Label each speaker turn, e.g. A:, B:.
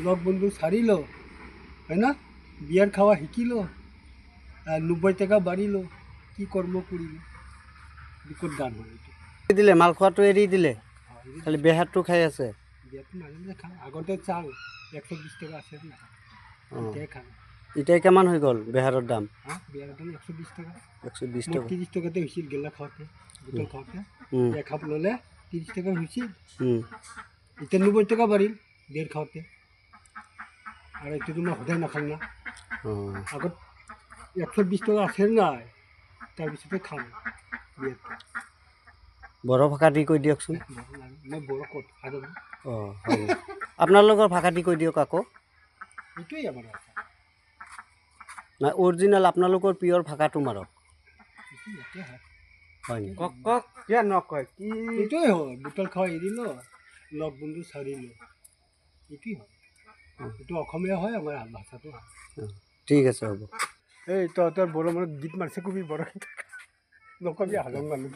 A: লগ বন্ধু ছাড়িল হয় না বিয়ার খাওয়া শিকিল 90 টাকা বাড়িল কি কর্ম করিল বিকট গান হয় এইটো
B: দিলে মাল খোৱাটো এৰি দিলে খালি বেহাৰটো খাই আছে
A: বিয়াটো মাজে মাজে খাওঁ আগতে চাওঁ 120 টাকা আছে না এতিয়াই খাওঁ
B: এতিয়া কিমান হৈ গ'ল বেহাৰৰ দাম
A: বিয়াৰ দাম 120 টাকা
B: 120
A: মোৰ
B: টকা
A: 30 টাকাতে হৈছিল গেলা খাওঁতে বোতল খাওঁতে একাপ ল'লে 30 টাকা হৈছিল এতিয়া 90 টাকা বাঢ়িল বিয়াৰ খাওঁতে আৰু এইটোতো মই সদায় নাখাওঁ না আগত 120 টাকা আছে নাই তাৰপিছতে খাওঁ বিয়াটো
B: বড়ো ভাষা দি কৈ দিয়কচোন
A: মই বড়ো ক'ত আৰু
B: হয় আপোনালোকৰ ভাষা দি কৈ দিয়ক আকৌ
A: এইটোৱেই আমাৰ ভাষা
B: নাই অৰিজিনেল আপোনালোকৰ পিয়ৰ ভাষাটো মাৰক হয় নি
A: কক কক কিয় নকয় কি এইটোৱে হয় বোতল খাওঁ এৰিল লগ বন্ধু চাৰিল এইটোৱেই হয় এইটো অসমীয়া হয় আমাৰ ভাষাটো
B: ঠিক আছে হ'ব
A: এই তহঁতৰ বড়ো মানুহ গীত মাৰিছে কবি বড়ো গীত নকবি হাজং মানুহ